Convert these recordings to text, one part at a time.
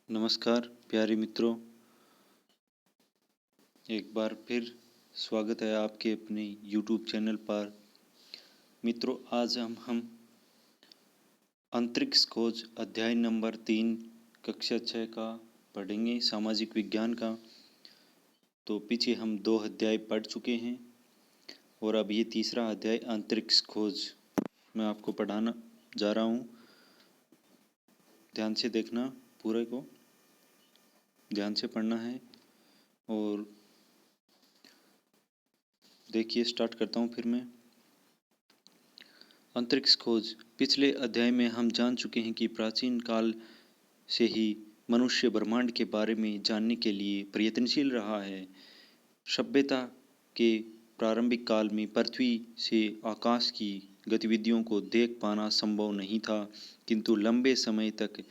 नमस्कार प्यारे मित्रों, एक बार फिर स्वागत है आपके अपने YouTube चैनल पर। मित्रों, आज हम अंतरिक्ष खोज अध्याय नंबर 3 कक्षा 6 का पढ़ेंगे, सामाजिक विज्ञान का। तो पीछे हम 2 अध्याय पढ़ चुके हैं और अब ये तीसरा अध्याय अंतरिक्ष खोज मैं आपको पढ़ाना जा रहा हूँ। ध्यान से देखना, पूरे को ध्यान से पढ़ना है। और देखिए, स्टार्ट करता हूँ फिर मैं। अंतरिक्ष खोज। पिछले अध्याय में हम जान चुके हैं कि प्राचीन काल से ही मनुष्य ब्रह्मांड के बारे में जानने के लिए प्रयत्नशील रहा है। सभ्यता के प्रारंभिक काल में पृथ्वी से आकाश की गतिविधियों को देख पाना संभव नहीं था, किंतु लंबे समय तक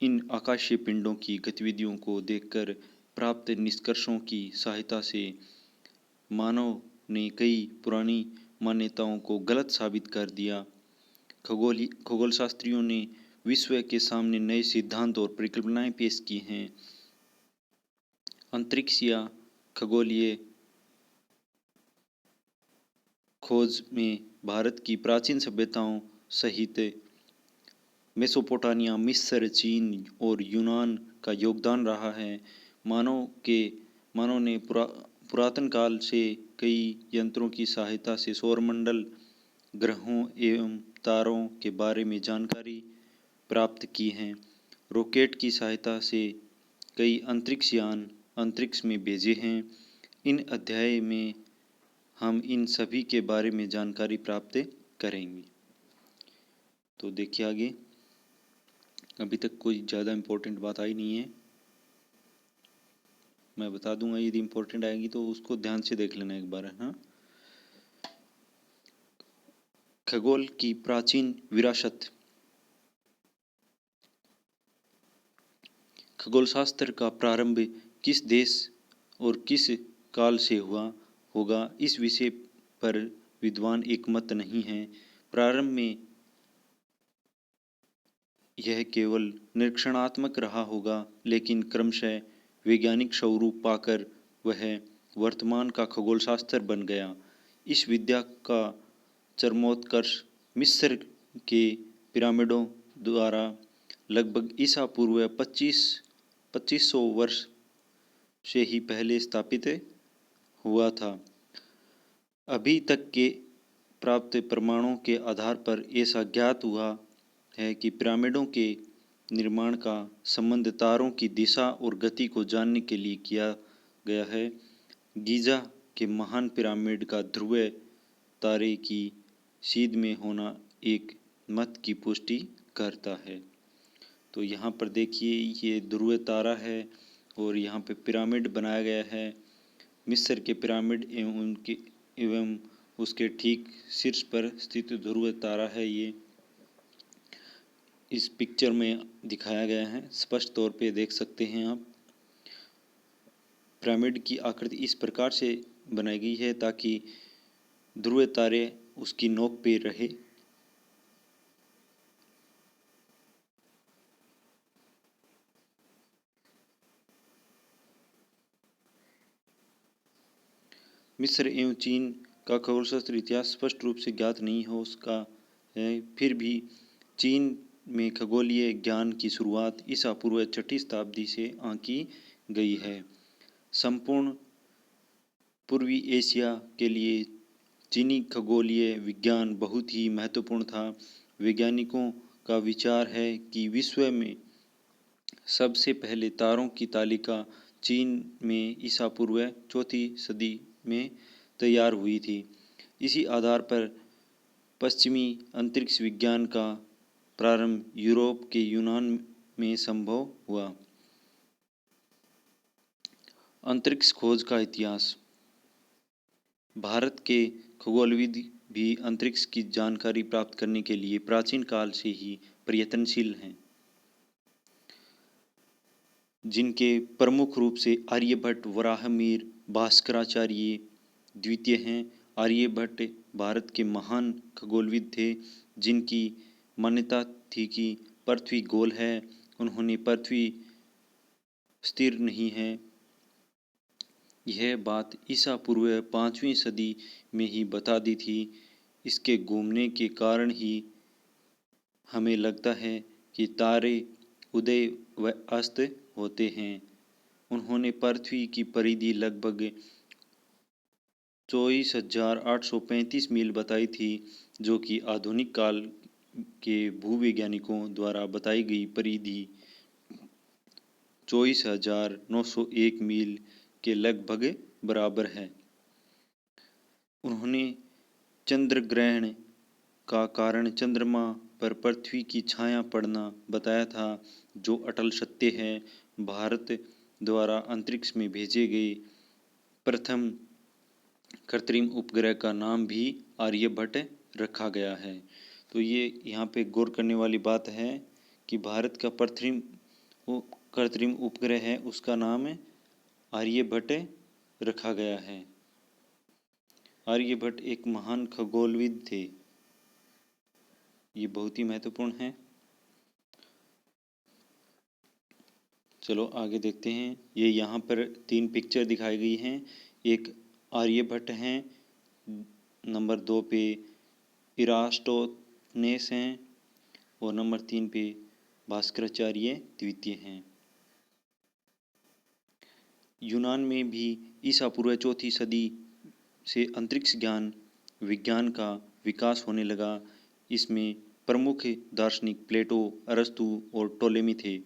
इन आकाशीय पिंडों की गतिविधियों को देखकर प्राप्त निष्कर्षों की सहायता से मानव ने कई पुरानी मान्यताओं को गलत साबित कर दिया। खगोल शास्त्रियों ने विश्व के सामने नए सिद्धांत और परिकल्पनाएं पेश की हैं। अंतरिक्ष या खगोलीय खोज में भारत की प्राचीन सभ्यताओं सहित मेसोपोटामिया, मिस्र, चीन और यूनान का योगदान रहा है। मानव ने पुरातन काल से कई यंत्रों की सहायता से सौरमंडल, ग्रहों एवं तारों के बारे में जानकारी प्राप्त की है। रॉकेट की सहायता से कई अंतरिक्ष यान अंतरिक्ष में भेजे हैं। इन अध्याय में हम इन सभी के बारे में जानकारी प्राप्त करेंगे। तो देखिए आगे। अभी तक कोई ज़्यादा इम्पोर्टेंट बात आई नहीं है, मैं बता दूंगा। यदि इम्पोर्टेंट आएगी तो उसको ध्यान से देख लेना एक बार, हाँ। खगोल की प्राचीन विरासत। खगोलशास्त्र का प्रारंभ किस देश और किस काल से हुआ होगा, इस विषय पर विद्वान एकमत नहीं है। प्रारंभ में यह केवल निरीक्षणात्मक रहा होगा, लेकिन क्रमशः वैज्ञानिक स्वरूप पाकर वह वर्तमान का खगोलशास्त्र बन गया। इस विद्या का चरमोत्कर्ष मिस्र के पिरामिडों द्वारा लगभग ईसा पूर्व 2500 वर्ष से ही पहले स्थापित हुआ था। अभी तक के प्राप्त प्रमाणों के आधार पर ऐसा ज्ञात हुआ है कि पिरामिडों के निर्माण का संबंध तारों की दिशा और गति को जानने के लिए किया गया है। गीजा के महान पिरामिड का ध्रुव तारे की सीध में होना एक मत की पुष्टि करता है। तो यहाँ पर देखिए, ये ध्रुव तारा है और यहाँ पे पिरामिड बनाया गया है। मिस्र के पिरामिड एवं उसके ठीक शीर्ष पर स्थित ध्रुव तारा है। ये इस पिक्चर में दिखाया गया है, स्पष्ट तौर पे देख सकते हैं आप। पिरामिड की आकृति इस प्रकार से बनाई गई है ताकि ध्रुव तारे उसकी नोक पे रहे। मिस्र एवं चीन का खगोलशास्त्र इतिहास स्पष्ट रूप से ज्ञात नहीं हो उसका है। फिर भी चीन में खगोलीय ज्ञान की शुरुआत ईसा पूर्व 6ठी शताब्दी से आंकी गई है। संपूर्ण पूर्वी एशिया के लिए चीनी खगोलीय विज्ञान बहुत ही महत्वपूर्ण था। वैज्ञानिकों का विचार है कि विश्व में सबसे पहले तारों की तालिका चीन में ईसा पूर्व 4ठी सदी में तैयार हुई थी। इसी आधार पर पश्चिमी अंतरिक्ष विज्ञान का प्रारंभ यूरोप के यूनान में संभव हुआ। अंतरिक्ष खोज का इतिहास। भारत के खगोलविद भी अंतरिक्ष की जानकारी प्राप्त करने के लिए प्राचीन काल से ही प्रयत्नशील हैं, जिनके प्रमुख रूप से आर्यभट्ट, वराहमिहिर, भास्कराचार्य द्वितीय हैं। आर्यभट्ट भारत के महान खगोलविद थे, जिनकी मान्यता थी कि पृथ्वी गोल है। उन्होंने पृथ्वी स्थिर नहीं है। यह बात ईसा पूर्व 5वीं सदी में ही बता दी थी। इसके घूमने के कारण ही हमें लगता है कि तारे उदय व अस्त होते हैं। उन्होंने पृथ्वी की परिधि लगभग 24,835 मील बताई थी, जो कि आधुनिक काल के भूवैज्ञानिकों द्वारा बताई गई परिधि 24,901 मील के लगभग बराबर है। उन्होंने चंद्र ग्रहण का कारण चंद्रमा पर पृथ्वी की छाया पड़ना बताया था, जो अटल सत्य है। भारत द्वारा अंतरिक्ष में भेजे गए प्रथम कृत्रिम उपग्रह का नाम भी आर्यभट्ट रखा गया है। तो ये यहाँ पे गौर करने वाली बात है कि भारत का प्रथम कृत्रिम उपग्रह है, उसका नाम आर्यभट्ट रखा गया है। आर्यभट्ट एक महान खगोलविद थे। ये बहुत ही महत्वपूर्ण है। चलो आगे देखते हैं। ये यहाँ पर 3 पिक्चर दिखाई गई हैं। एक आर्यभट्ट हैं, नंबर 2 पे इरास्टोनेस हैं और नंबर 3 पे भास्कराचार्य द्वितीय हैं। यूनान में भी ईसा पूर्व 4वीं सदी से अंतरिक्ष ज्ञान विज्ञान का विकास होने लगा। इसमें प्रमुख दार्शनिक प्लेटो, अरस्तु और टोलेमी थे।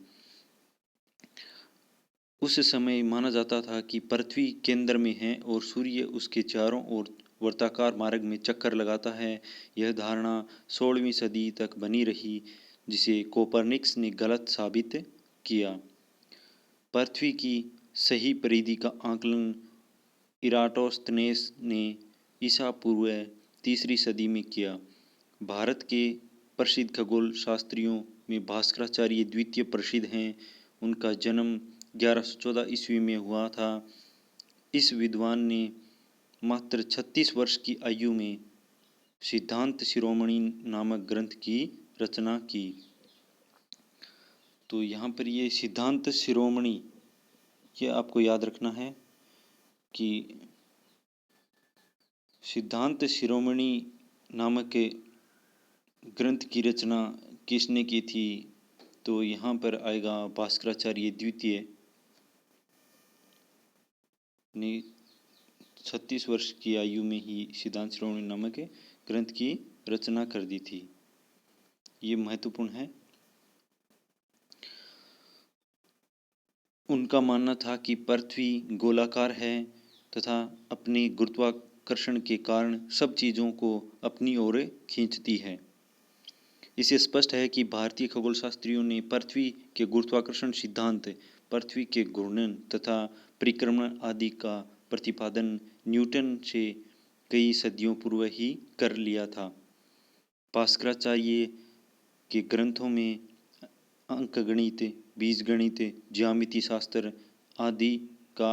उस समय माना जाता था कि पृथ्वी केंद्र में है और सूर्य उसके चारों ओर वर्ताकार मार्ग में चक्कर लगाता है। यह धारणा 16वीं सदी तक बनी रही, जिसे कोपरनिकस ने गलत साबित किया। पृथ्वी की सही परिधि का आकलन इराटोस्थेनेस ने ईसा पूर्व 3री सदी में किया। भारत के प्रसिद्ध खगोल शास्त्रियों में भास्कराचार्य द्वितीय प्रसिद्ध हैं। उनका जन्म 1114 ईस्वी में हुआ था। इस विद्वान ने मात्र 36 वर्ष की आयु में सिद्धांत शिरोमणि नामक ग्रंथ की रचना की। तो यहाँ पर ये सिद्धांत शिरोमणि, ये आपको याद रखना है कि सिद्धांत शिरोमणि नामक ग्रंथ की रचना किसने की थी। तो यहाँ पर आएगा भास्कराचार्य द्वितीय ने 36 वर्ष की आयु में ही सिद्धांत शिरोमणि नामक ग्रंथ की रचना कर दी थी। ये महत्वपूर्ण है। उनका मानना था कि पृथ्वी गोलाकार है तथा अपने गुरुत्वाकर्षण के कारण सब चीज़ों को अपनी ओर खींचती है। इससे स्पष्ट है कि भारतीय खगोलशास्त्रियों ने पृथ्वी के गुरुत्वाकर्षण सिद्धांत, पृथ्वी के घूर्णन तथा परिक्रमण आदि का प्रतिपादन न्यूटन से कई सदियों पूर्व ही कर लिया था। भास्कराचार्य के ग्रंथों में अंकगणित, बीजगणित, ज्यामिति शास्त्र आदि का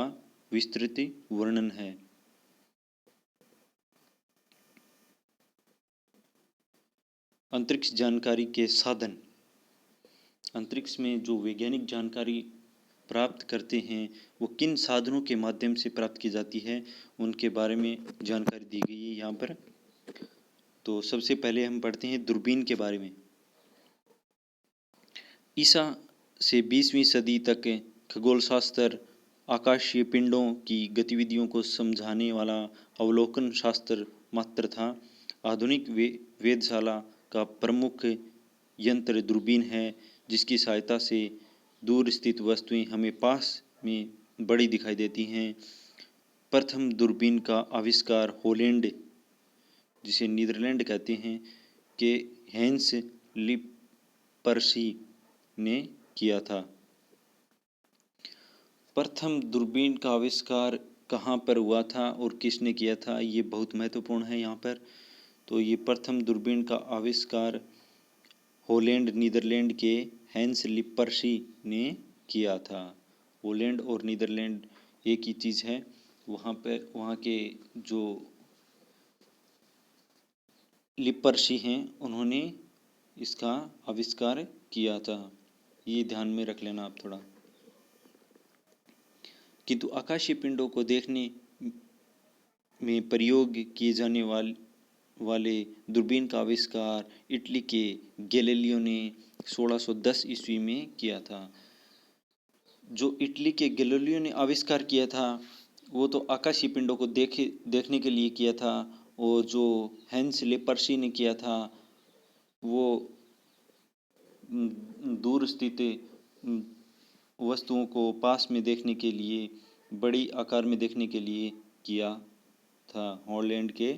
विस्तृत वर्णन है। अंतरिक्ष जानकारी के साधन। अंतरिक्ष में जो वैज्ञानिक जानकारी प्राप्त करते हैं वो किन साधनों के माध्यम से प्राप्त की जाती है, उनके बारे में जानकारी दी गई है यहाँ पर। तो सबसे पहले हम पढ़ते हैं दूरबीन के बारे में। ईसा से 20वीं सदी तक खगोलशास्त्र आकाशीय पिंडों की गतिविधियों को समझाने वाला अवलोकन शास्त्र मात्र था। आधुनिक वेधशाला का प्रमुख यंत्र दूरबीन है, जिसकी सहायता से दूर स्थित वस्तुएं हमें पास में बड़ी दिखाई देती हैं। प्रथम दूरबीन का आविष्कार हॉलैंड, जिसे नीदरलैंड कहते हैं, के हैंस लिपरसी ने किया था। प्रथम दूरबीन का आविष्कार कहाँ पर हुआ था और किसने किया था, ये बहुत महत्वपूर्ण है यहाँ पर। तो ये प्रथम दूरबीन का आविष्कार हॉलैंड, नीदरलैंड के हैंस लिपरसी ने किया था। हॉलैंड और नीदरलैंड एक ही चीज़ है। वहाँ के जो लिपरसी हैं, उन्होंने इसका आविष्कार किया था। ये ध्यान में रख लेना आप थोड़ा। किंतु आकाशीय पिंडों को देखने में प्रयोग किए जाने वाले दूरबीन का आविष्कार इटली के गैलीलियो ने 1610 ईस्वी में किया था। जो इटली के गैलीलियो ने आविष्कार किया था वो तो आकाशीय पिंडों को देखने के लिए किया था, और जो हैंस लेपर्सी ने किया था वो दूर स्थित वस्तुओं को पास में देखने के लिए, बड़ी आकार में देखने के लिए किया था हॉलैंड के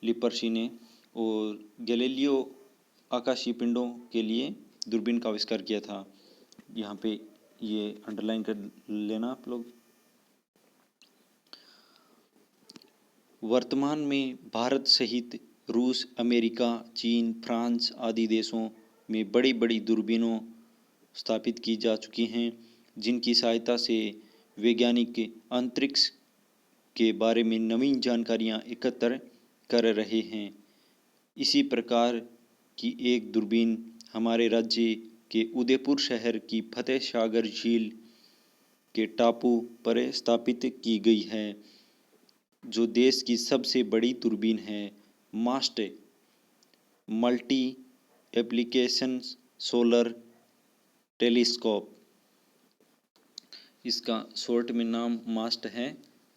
लिपर्सी ने। और गैलीलियो आकाशीय पिंडों के लिए दूरबीन का आविष्कार किया था। यहाँ पे ये अंडरलाइन कर लेना आप लोग। वर्तमान में भारत सहित रूस, अमेरिका, चीन, फ्रांस आदि देशों में बड़ी बड़ी दूरबीनों स्थापित की जा चुकी हैं, जिनकी सहायता से वैज्ञानिक अंतरिक्ष के बारे में नवीन जानकारियां एकत्र कर रहे हैं। इसी प्रकार की एक दूरबीन हमारे राज्य के उदयपुर शहर की फतेह सागर झील के टापू पर स्थापित की गई है, जो देश की सबसे बड़ी दूरबीन है। मास्ट मल्टी एप्लीकेशन सोलर टेलीस्कोप, इसका शॉर्ट में नाम मास्ट है।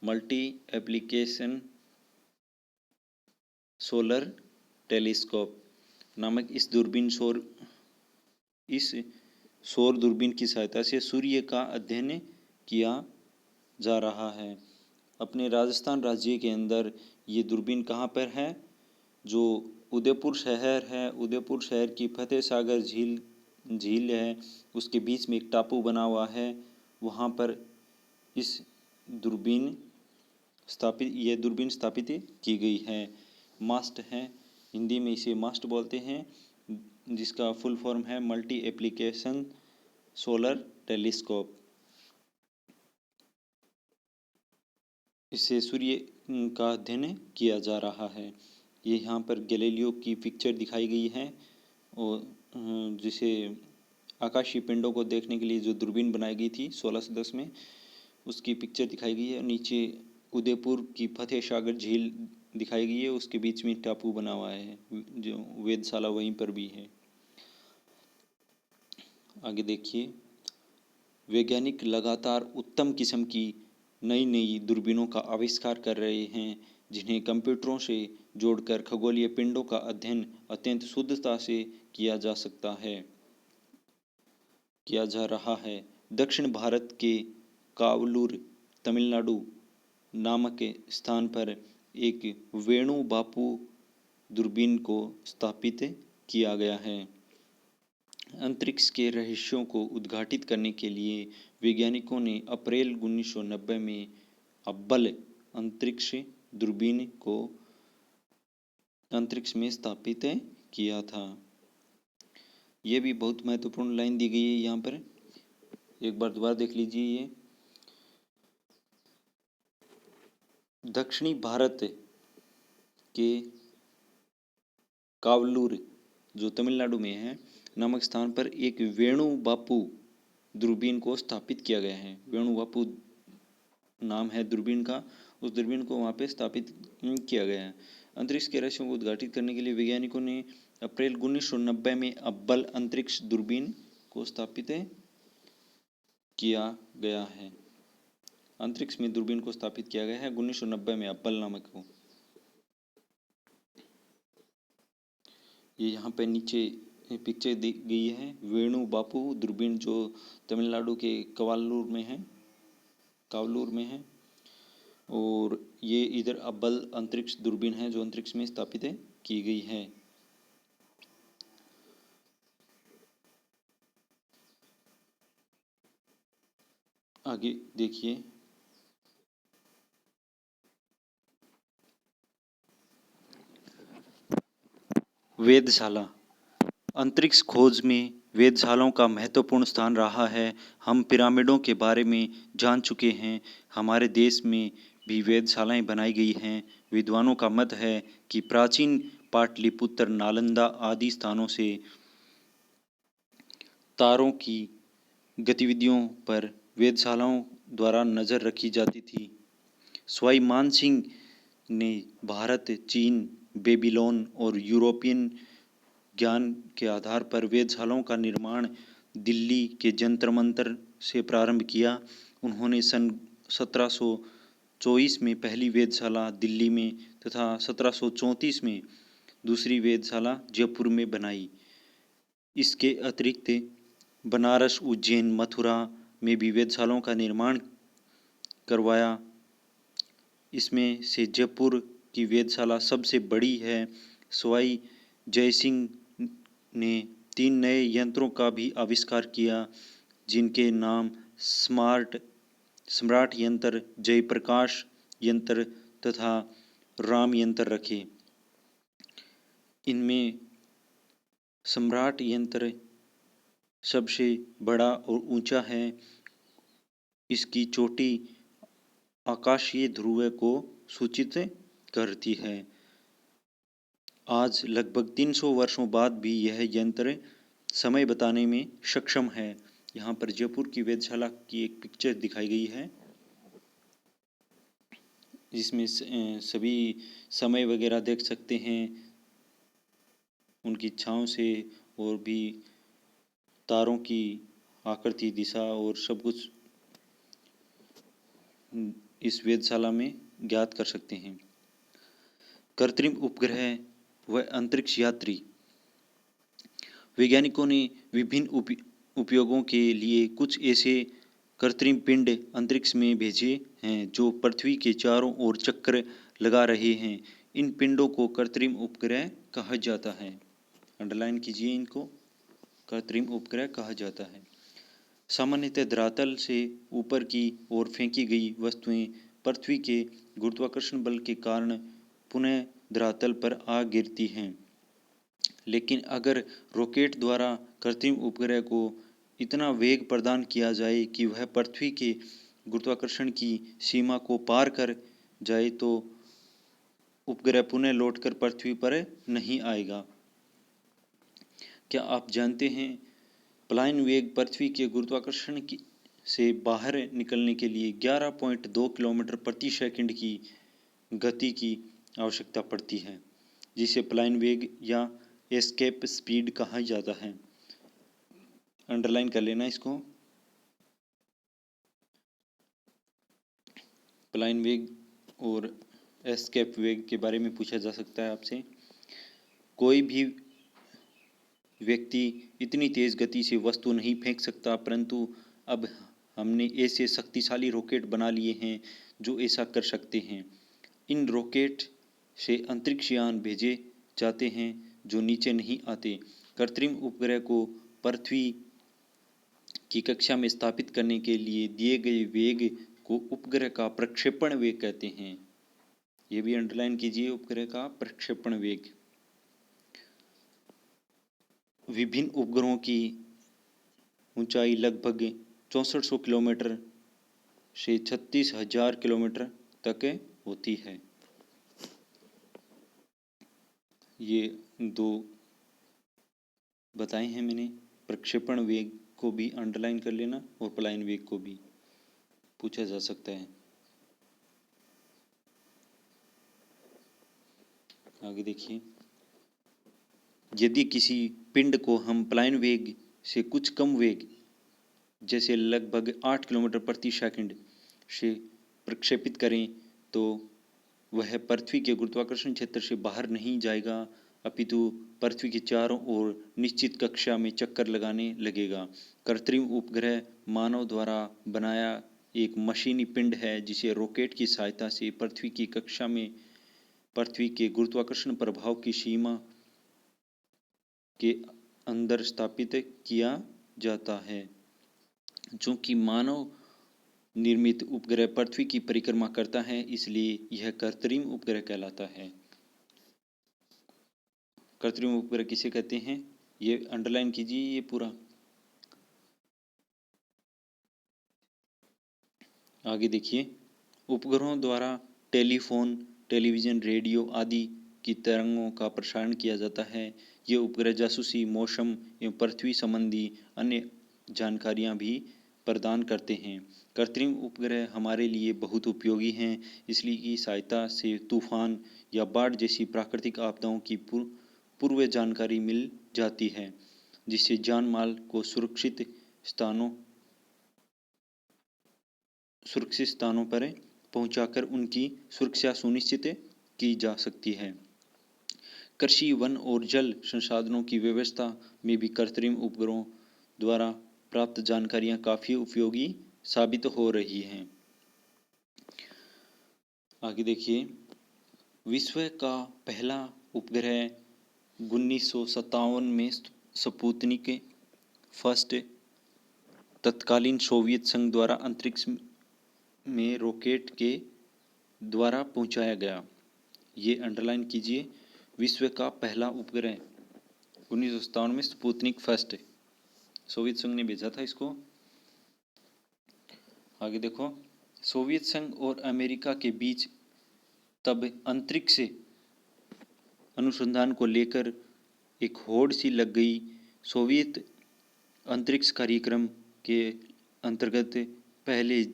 मल्टी एप्लीकेशन सोलर टेलीस्कोप नामक इस सौर दूरबीन की सहायता से सूर्य का अध्ययन किया जा रहा है। अपने राजस्थान राज्य के अंदर ये दूरबीन कहाँ पर है? जो उदयपुर शहर है, उदयपुर शहर की फतेह सागर झील है, उसके बीच में एक टापू बना हुआ है, वहाँ पर इस दूरबीन स्थापित की गई है। मास्ट है, हिंदी में इसे मास्ट बोलते हैं, जिसका फुल फॉर्म है मल्टी एप्लीकेशन सोलर टेलीस्कोप। इससे सूर्य का अध्ययन किया जा रहा है। ये यहाँ पर गैलीलियो की पिक्चर दिखाई गई है, और जिसे आकाशीय पिंडों को देखने के लिए जो दूरबीन बनाई गई थी 1610 में, उसकी पिक्चर दिखाई गई है। नीचे उदयपुर की फतेह सागर झील दिखाई गई है, उसके बीच में टापू बना हुआ है, जो वेधशाला वहीं पर भी है। आगे देखिए, वैज्ञानिक लगातार उत्तम किस्म की नई नई दूरबीनों का आविष्कार कर रहे हैं, जिन्हें कंप्यूटरों से जोड़कर खगोलीय पिंडों का अध्ययन अत्यंत शुद्धता से किया जा रहा है। दक्षिण भारत के कावलूर, तमिलनाडु नामक स्थान पर एक वेणु बापू दूरबीन को स्थापित किया गया है। अंतरिक्ष के रहस्यों को उद्घाटित करने के लिए वैज्ञानिकों ने अप्रैल 1990 में हब्बल अंतरिक्ष दूरबीन को अंतरिक्ष में स्थापित किया था। ये भी बहुत महत्वपूर्ण लाइन दी गई है यहाँ पर, एक बार दोबारा देख लीजिए। ये दक्षिणी भारत के कावलूर, जो तमिलनाडु में है, नामक स्थान पर एक वेणु बापू दूरबीन को स्थापित किया गया है। वेणु बापू नाम है दूरबीन का, उस दूरबीन को वहाँ पे स्थापित किया गया है। अंतरिक्ष के रहस्यों को उद्घाटित करने के लिए वैज्ञानिकों ने अप्रैल 1990 में हब्बल अंतरिक्ष दूरबीन को स्थापित किया गया है। अंतरिक्ष में दूरबीन को स्थापित किया गया है 1990 में हब्बल नामक को। ये यहाँ पे नीचे पिक्चर दी गई है, वेणु बापू दूरबीन, जो तमिलनाडु के कावलूर में है, और ये इधर हब्बल अंतरिक्ष दूरबीन है जो अंतरिक्ष में स्थापित की गई है। आगे देखिए, वेधशाला। अंतरिक्ष खोज में वेधशालाओं का महत्वपूर्ण स्थान रहा है। हम पिरामिडों के बारे में जान चुके हैं, हमारे देश में भी वेधशालाएं बनाई गई हैं। विद्वानों का मत है कि प्राचीन पाटलिपुत्र, नालंदा आदि स्थानों से तारों की गतिविधियों पर वेधशालाओं द्वारा नज़र रखी जाती थी। सवाई मान सिंह ने भारत, चीन, बेबीलोन और यूरोपियन ज्ञान के आधार पर वेधशालाओं का निर्माण दिल्ली के जंतर मंतर से प्रारंभ किया। उन्होंने सन 1724 में पहली वेधशाला दिल्ली में तथा 1734 में दूसरी वेधशाला जयपुर में बनाई। इसके अतिरिक्त बनारस, उज्जैन, मथुरा में भी वेधशालाओं का निर्माण करवाया। इसमें से जयपुर की वेधशाला सबसे बड़ी है। सवाई जयसिंह ने 3 नए यंत्रों का भी आविष्कार किया, जिनके नाम सम्राट यंत्र, जयप्रकाश यंत्र तथा राम यंत्र रखे। इनमें सम्राट यंत्र सबसे बड़ा और ऊंचा है। इसकी चोटी आकाशीय ध्रुव को सूचित करती है। आज लगभग 300 वर्षों बाद भी यह यंत्र समय बताने में सक्षम है। यहाँ पर जयपुर की वेधशाला की एक पिक्चर दिखाई गई है, जिसमें सभी समय वगैरह देख सकते हैं उनकी छाँव से, और भी तारों की आकृति, दिशा और सब कुछ इस वेधशाला में ज्ञात कर सकते हैं। कृत्रिम उपग्रह व अंतरिक्ष यात्री। वैज्ञानिकों ने विभिन्न उपयोगों के लिए कुछ ऐसे कृत्रिम पिंड अंतरिक्ष में भेजे हैं जो पृथ्वी के चारों ओर चक्कर लगा रहे हैं। इन पिंडों को कृत्रिम उपग्रह कहा जाता है। अंडरलाइन कीजिए इनको, कृत्रिम उपग्रह कहा जाता है। सामान्यतः धरातल से ऊपर की ओर फेंकी गई वस्तुएं पृथ्वी के गुरुत्वाकर्षण बल के कारण पुनः धरातल पर आ गिरती हैं। लेकिन अगर रॉकेट द्वारा कृत्रिम उपग्रह को इतना वेग प्रदान किया जाए कि वह पृथ्वी के गुरुत्वाकर्षण की सीमा को पार कर जाए तो उपग्रह पुनः लौटकर पृथ्वी पर नहीं आएगा। क्या आप जानते हैं पलायन वेग पृथ्वी के गुरुत्वाकर्षण से बाहर निकलने के लिए 11.2 किलोमीटर प्रति सेकंड की गति की आवश्यकता पड़ती है, जिसे पलायन वेग या एस्केप स्पीड कहा जाता है। अंडरलाइन कर लेना इसको। पलायन वेग और एस्केप वेग के बारे में पूछा जा सकता है आपसे। कोई भी व्यक्ति इतनी तेज गति से वस्तु नहीं फेंक सकता, परंतु अब हमने ऐसे शक्तिशाली रॉकेट बना लिए हैं जो ऐसा कर सकते हैं। इन रॉकेट से अंतरिक्ष यान भेजे जाते हैं जो नीचे नहीं आते। कृत्रिम उपग्रह को पृथ्वी की कक्षा में स्थापित करने के लिए दिए गए वेग को उपग्रह का प्रक्षेपण वेग कहते हैं। ये भी अंडरलाइन कीजिए, उपग्रह का प्रक्षेपण वेग। विभिन्न उपग्रहों की ऊंचाई लगभग 6400 किलोमीटर से 36,000 किलोमीटर तक होती है। ये दो बताए हैं मैंने। प्रक्षेपण वेग को भी अंडरलाइन कर लेना और पलायन वेग को भी पूछा जा सकता है। आगे देखिए, यदि किसी पिंड को हम पलायन वेग से कुछ कम वेग जैसे लगभग 8 किलोमीटर प्रति सेकंड से प्रक्षेपित करें तो वह पृथ्वी के गुरुत्वाकर्षण क्षेत्र से बाहर नहीं जाएगा, अपितु पृथ्वी के चारों ओर निश्चित कक्षा में चक्कर लगाने लगेगा। कृत्रिम उपग्रह मानव द्वारा बनाया एक मशीनी पिंड है जिसे रॉकेट की सहायता से पृथ्वी की कक्षा में पृथ्वी के गुरुत्वाकर्षण प्रभाव की सीमा के अंदर स्थापित किया जाता है। चूंकि मानव निर्मित उपग्रह पृथ्वी की परिक्रमा करता है, इसलिए यह कृत्रिम उपग्रह कहलाता है। कृत्रिम उपग्रह किसे कहते हैं, ये अंडरलाइन कीजिए ये पूरा। आगे देखिए, उपग्रहों द्वारा टेलीफोन, टेलीविज़न, रेडियो आदि की तरंगों का प्रसारण किया जाता है। ये उपग्रह जासूसी, मौसम एवं पृथ्वी संबंधी अन्य जानकारियां भी प्रदान करते हैं। कृत्रिम उपग्रह हमारे लिए बहुत उपयोगी हैं, इसलिए की सहायता से तूफान या बाढ़ जैसी प्राकृतिक आपदाओं की पूर्व जानकारी मिल जाती है, जिससे जान माल को सुरक्षित स्थानों पर पहुंचाकर उनकी सुरक्षा सुनिश्चित की जा सकती है। कृषि, वन और जल संसाधनों की व्यवस्था में भी कृत्रिम उपग्रहों द्वारा प्राप्त जानकारियां काफ़ी उपयोगी साबित हो रही हैं। आगे देखिए, विश्व का पहला उपग्रह 1957 में स्पुतनिक फर्स्ट तत्कालीन सोवियत संघ द्वारा अंतरिक्ष में रॉकेट के द्वारा पहुंचाया गया। ये अंडरलाइन कीजिए, विश्व का पहला उपग्रह 1957 में स्पुतनिक फर्स्ट, सोवियत संघ ने भेजा था इसको। आगे देखो, सोवियत संघ और अमेरिका के बीच तब अंतरिक्ष अनुसंधान को लेकर एक होड़ सी लग गई। सोवियत अंतरिक्ष कार्यक्रम के अंतर्गत पहले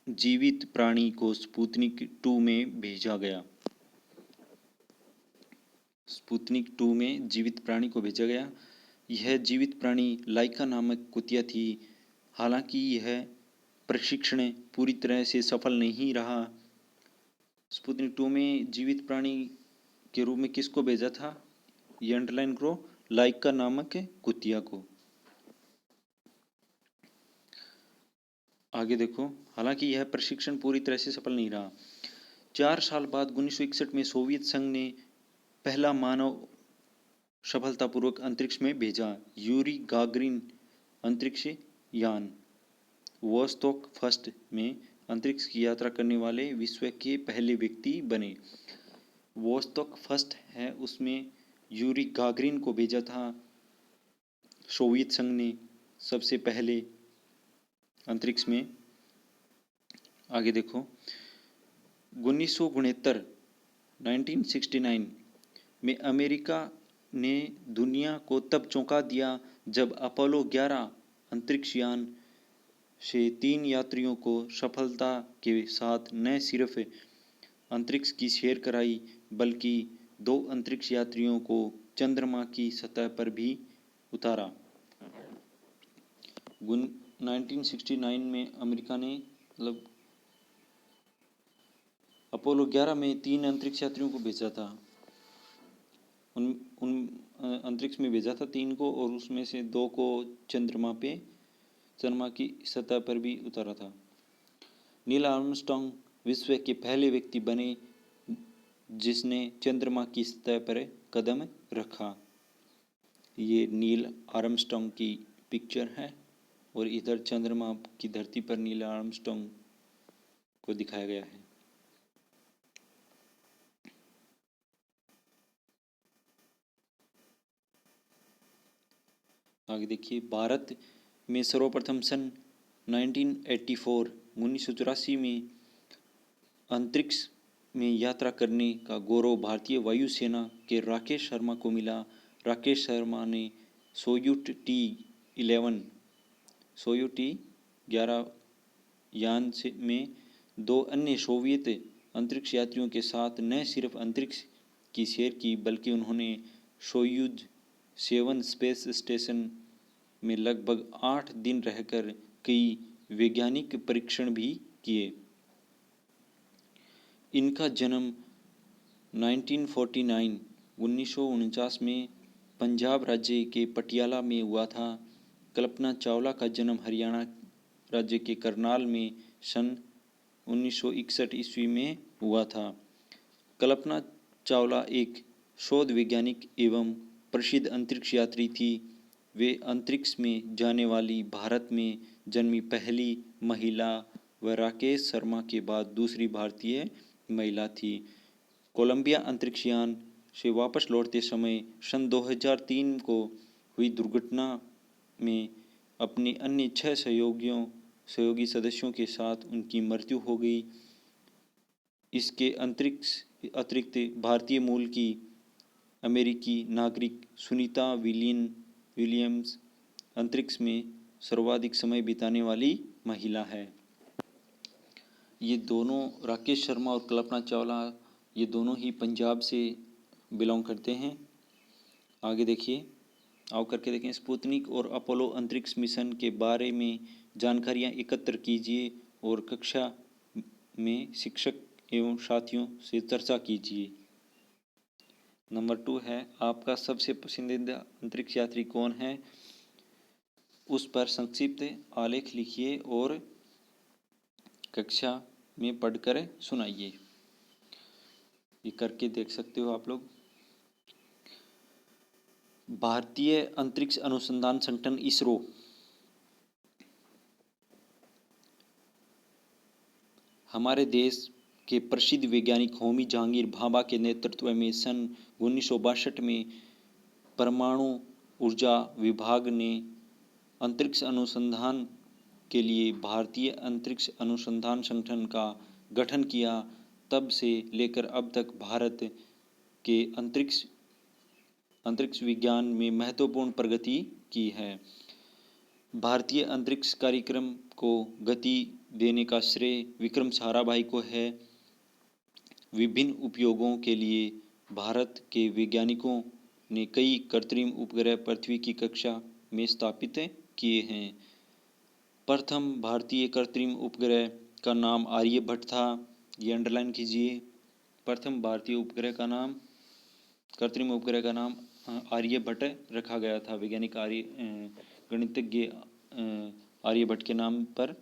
जीवित प्राणी को स्पुतनिक 2 में भेजा गया। स्पुतनिक 2 में जीवित प्राणी को भेजा गया। यह जीवित प्राणी लाइका नामक कुतिया थी। हालांकि यह प्रशिक्षण पूरी तरह से सफल नहीं रहा। स्पुतनिक 2 में जीवित प्राणी के रूप में किसको भेजा था? ये अंडरलाइन करो, लाइका नामक कुतिया को। आगे देखो, हालांकि यह प्रशिक्षण पूरी तरह से सफल नहीं रहा। 4 साल बाद 1961 में सोवियत संघ ने पहला मानव सफलतापूर्वक अंतरिक्ष में भेजा। यूरी गागरिन अंतरिक्ष यान वोस्तोक फर्स्ट में अंतरिक्ष की यात्रा करने वाले विश्व के पहले व्यक्ति बने। वोस्तोक फर्स्ट है, उसमें यूरी गागरिन को भेजा था सोवियत संघ ने सबसे पहले अंतरिक्ष में। आगे देखो, 1969 में अमेरिका ने दुनिया को तब चौंका दिया जब अपोलो 11 अंतरिक्ष यान से 3 यात्रियों को सफलता के साथ न सिर्फ अंतरिक्ष की सैर कराई, बल्कि 2 अंतरिक्ष यात्रियों को चंद्रमा की सतह पर भी उतारा। 1969 में अमेरिका ने अपोलो 11 में 3 अंतरिक्ष यात्रियों को भेजा था। उन अंतरिक्ष में भेजा था 3 को, और उसमें से 2 को चंद्रमा की सतह पर भी उतारा था। नील आर्मस्ट्रांग विश्व के पहले व्यक्ति बने जिसने चंद्रमा की सतह पर कदम रखा। ये नील आर्मस्ट्रांग की पिक्चर है, और इधर चंद्रमा की धरती पर नील आर्मस्ट्रांग को दिखाया गया है। आगे देखिए, भारत में सर्वप्रथम सन 1984 में अंतरिक्ष में यात्रा करने का गौरव भारतीय वायुसेना के राकेश शर्मा को मिला। राकेश शर्मा ने सोयूट T11 यान में 2 अन्य सोवियत अंतरिक्ष यात्रियों के साथ न सिर्फ अंतरिक्ष की सैर की, बल्कि उन्होंने सोयूज 7 स्पेस स्टेशन में लगभग 8 दिन रहकर कई वैज्ञानिक परीक्षण भी किए। इनका जन्म 1949 में पंजाब राज्य के पटियाला में हुआ था। कल्पना चावला का जन्म हरियाणा राज्य के करनाल में सन 1961 ईस्वी में हुआ था। कल्पना चावला एक शोध वैज्ञानिक एवं प्रसिद्ध अंतरिक्ष यात्री थी। वे अंतरिक्ष में जाने वाली भारत में जन्मी पहली महिला व राकेश शर्मा के बाद दूसरी भारतीय महिला थी। कोलंबिया अंतरिक्ष यान से वापस लौटते समय सन 2003 को हुई दुर्घटना में अपने अन्य 6 सहयोगी सदस्यों के साथ उनकी मृत्यु हो गई। इसके अतिरिक्त भारतीय मूल की अमेरिकी नागरिक सुनीता विलियम्स अंतरिक्ष में सर्वाधिक समय बिताने वाली महिला है। ये दोनों, राकेश शर्मा और कल्पना चावला, ये दोनों ही पंजाब से बिलोंग करते हैं। आगे देखिए, आओ करके देखें। स्पुतनिक और अपोलो अंतरिक्ष मिशन के बारे में जानकारियाँ एकत्र कीजिए और कक्षा में शिक्षक एवं साथियों से चर्चा कीजिए। नंबर 2 है, आपका सबसे पसंदीदा अंतरिक्ष यात्री कौन है? उस पर संक्षिप्त आलेख लिखिए और कक्षा में पढ़कर सुनाइए। ये करके देख सकते हो आप लोग। भारतीय अंतरिक्ष अनुसंधान संगठन इसरो हमारे देश के प्रसिद्ध वैज्ञानिक होमी जहांगीर भाभा के नेतृत्व में सन 1962 में परमाणु ऊर्जा विभाग ने अंतरिक्ष अनुसंधान के लिए भारतीय अंतरिक्ष अनुसंधान संगठन का गठन किया। तब से लेकर अब तक भारत के अंतरिक्ष विज्ञान में महत्वपूर्ण प्रगति की है। भारतीय अंतरिक्ष कार्यक्रम को गति देने का श्रेय विक्रम साराभाई को है। विभिन्न उपयोगों के लिए भारत के वैज्ञानिकों ने कई कृत्रिम उपग्रह पृथ्वी की कक्षा में स्थापित किए हैं। प्रथम भारतीय कृत्रिम उपग्रह का नाम आर्यभट्ट था। ये अंडरलाइन कीजिए। प्रथम भारतीय उपग्रह का नाम, कृत्रिम उपग्रह का नाम आर्यभट्ट रखा गया था, वैज्ञानिक गणितज्ञ आर्यभट्ट के नाम पर,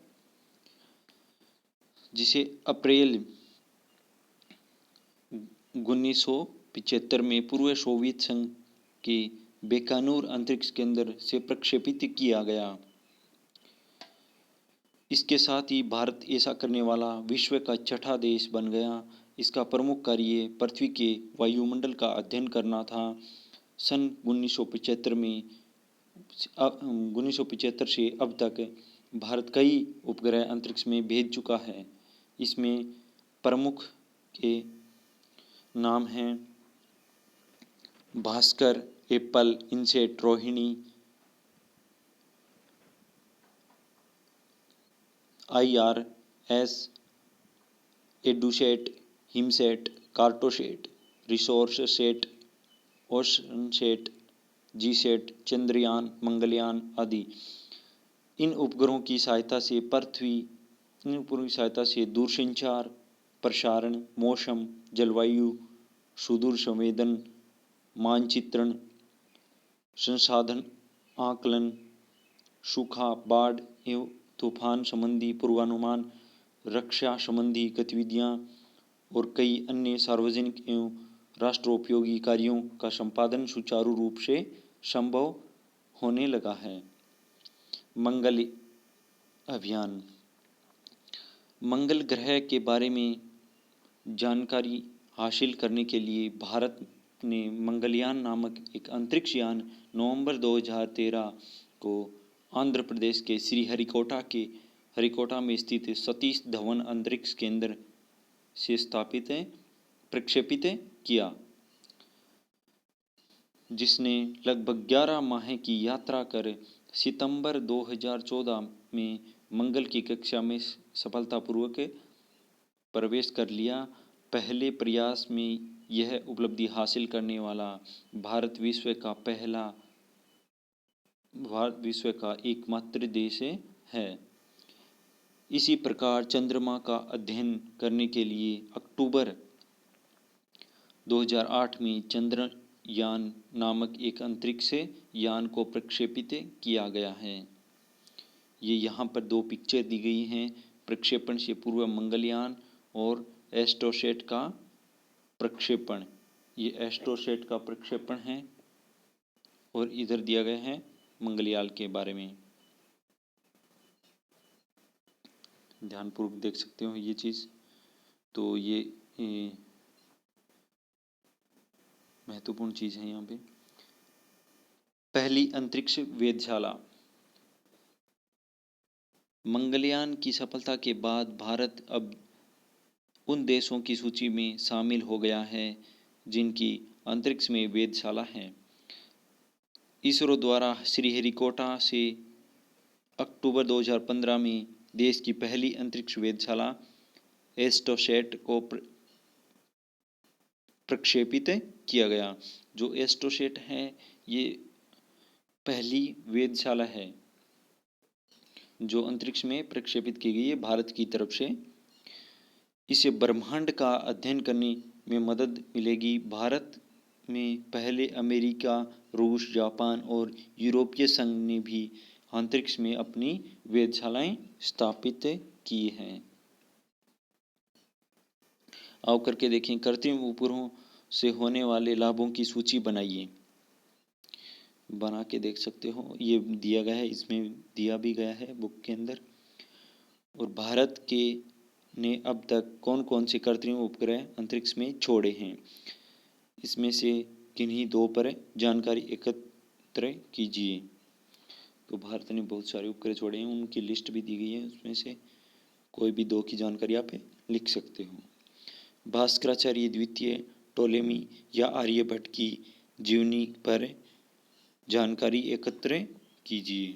जिसे अप्रैल 1975 में पूर्व सोवियत संघ के बेकानूर अंतरिक्ष केंद्र से प्रक्षेपित किया गया। इसके साथ ही भारत ऐसा करने वाला विश्व का छठा देश बन गया। इसका प्रमुख कार्य पृथ्वी के वायुमंडल का अध्ययन करना था। सन 1975 से अब तक भारत कई उपग्रह अंतरिक्ष में भेज चुका है। इसमें प्रमुख के नाम हैं भास्कर, एप्पल, इनसेट, रोहिणी, IRS, एडुसेट, हिमसेट, कार्टोसेट, रिसोर्ससेट, ओशनसेट, जीसेट, चंद्रयान, मंगलयान आदि। इन उपग्रहों की सहायता से दूरसंचार, प्रसारण, मौसम, जलवायु, सुदूर संवेदन, मानचित्रण, संसाधन आकलन, सूखा, बाढ़ एवं तूफान संबंधी पूर्वानुमान, रक्षा संबंधी गतिविधियां और कई अन्य सार्वजनिक एवं राष्ट्रोपयोगी कार्यों का संपादन सुचारू रूप से संभव होने लगा है। मंगल अभियान। मंगल ग्रह के बारे में जानकारी हासिल करने के लिए भारत ने मंगलयान नामक एक अंतरिक्ष यान नवंबर 2013 को आंध्र प्रदेश के श्रीहरिकोटा में स्थित सतीश धवन अंतरिक्ष केंद्र से प्रक्षेपित किया, जिसने लगभग 11 माह की यात्रा कर सितंबर 2014 में मंगल की कक्षा में सफलतापूर्वक प्रवेश कर लिया। पहले प्रयास में यह उपलब्धि हासिल करने वाला भारत विश्व का एकमात्र देश है। इसी प्रकार चंद्रमा का अध्ययन करने के लिए अक्टूबर 2008 में चंद्रयान नामक एक अंतरिक्ष यान को प्रक्षेपित किया गया है। ये यहाँ पर दो पिक्चर दी गई हैं। प्रक्षेपण से पूर्व मंगलयान और एस्ट्रोसेट का प्रक्षेपण। ये एस्ट्रोसेट का प्रक्षेपण है और इधर दिया गया है मंगलयान के बारे में। ध्यानपूर्वक देख सकते हो ये चीज़। तो ये महत्वपूर्ण चीज़ है यहाँ पे। पहली अंतरिक्ष वेधशाला। मंगलयान की सफलता के बाद भारत अब उन देशों की सूची में शामिल हो गया है जिनकी अंतरिक्ष में वेधशाला है। इसरो द्वारा श्रीहरिकोटा से अक्टूबर 2015 में देश की पहली अंतरिक्ष वेधशाला एस्ट्रोसैट को प्रक्षेपित किया गया। जो एस्ट्रोसैट है ये पहली वेधशाला है जो अंतरिक्ष में प्रक्षेपित की गई है भारत की तरफ से। इसे ब्रह्मांड का अध्ययन करने में मदद मिलेगी। भारत में पहले अमेरिका, रूस, जापान और यूरोपीय संघ ने भी अंतरिक्ष में अपनी वेधशालाएं स्थापित की हैं। आओ करके देखें, कृत्रिम उपग्रहों से होने वाले लाभों की सूची बनाइए। बना के देख सकते हो, ये दिया गया है, इसमें दिया भी गया है बुक के अंदर। और भारत के ने अब तक कौन कौन से कृत्रिम उपग्रह अंतरिक्ष में छोड़े हैं, इसमें से किन्हीं दो पर जानकारी एकत्र कीजिए। तो भारत ने बहुत सारे उपग्रह छोड़े हैं, उनकी लिस्ट भी दी गई है, उसमें से कोई भी दो की जानकारी आप लिख सकते हो। भास्कराचार्य द्वितीय, टोलेमी या आर्यभट्ट की जीवनी पर जानकारी एकत्र कीजिए।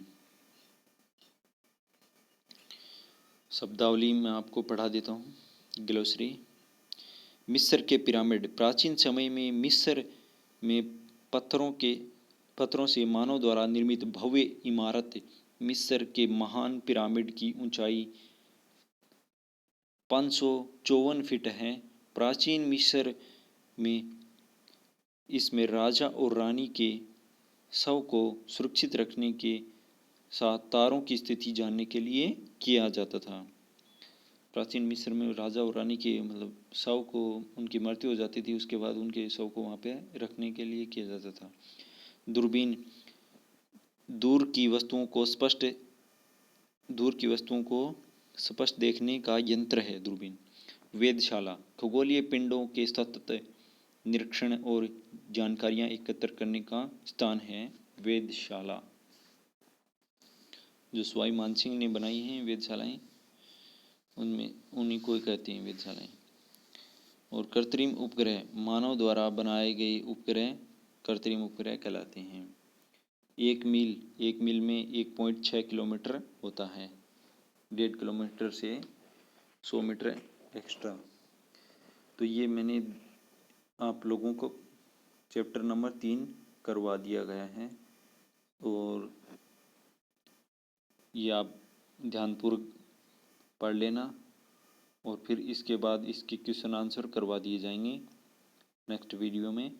शब्दावली मैं आपको पढ़ा देता हूँ। ग्लोसरी। मिस्र के पिरामिड। प्राचीन समय में मिस्र में पत्थरों से मानव द्वारा निर्मित भव्य इमारत मिस्र के महान पिरामिड की ऊंचाई 554 फीट है। प्राचीन मिस्र में इसमें राजा और रानी के शव को सुरक्षित रखने के साथ तारों की स्थिति जानने के लिए किया जाता था। प्राचीन मिस्र में राजा और रानी के मतलब शव को, उनकी मृत्यु हो जाती थी, उसके बाद उनके शव को वहाँ पे रखने के लिए किया जाता था। दूरबीन। दूर की वस्तुओं को स्पष्ट देखने का यंत्र है दूरबीन। वेधशाला। खगोलीय पिंडों के सतत निरीक्षण और जानकारियां एकत्र करने का स्थान है वेधशाला। जो सवाई मानसिंह ने बनाई हैं वेधशालाएं, उनमें उन्हीं को कहते हैं वेधशालाएं। और कृत्रिम उपग्रह। मानव द्वारा बनाए गए उपग्रह कृत्रिम उपग्रह कहलाते हैं। एक मील में 1.6 किलोमीटर होता है। 1.5 किलोमीटर से 100 मीटर एक्स्ट्रा। तो ये मैंने आप लोगों को चैप्टर नंबर 3 करवा दिया गया है, और ये आप ध्यानपूर्वक पढ़ लेना, और फिर इसके बाद इसके क्वेश्चन आंसर करवा दिए जाएंगे नेक्स्ट वीडियो में।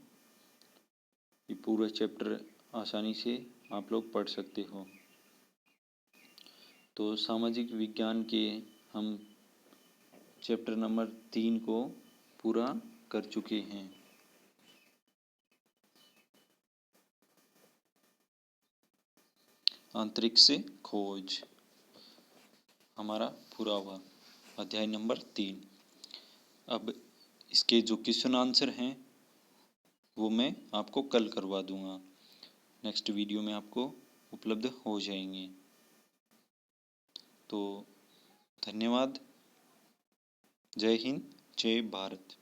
ये पूरा चैप्टर आसानी से आप लोग पढ़ सकते हो। तो सामाजिक विज्ञान के हम चैप्टर नंबर 3 को पूरा कर चुके हैं। अंतरिक्ष खोज हमारा पूरा हुआ, अध्याय नंबर 3। अब इसके जो क्वेश्चन आंसर हैं वो मैं आपको कल करवा दूंगा, नेक्स्ट वीडियो में आपको उपलब्ध हो जाएंगे। तो धन्यवाद। जय हिंद, जय भारत।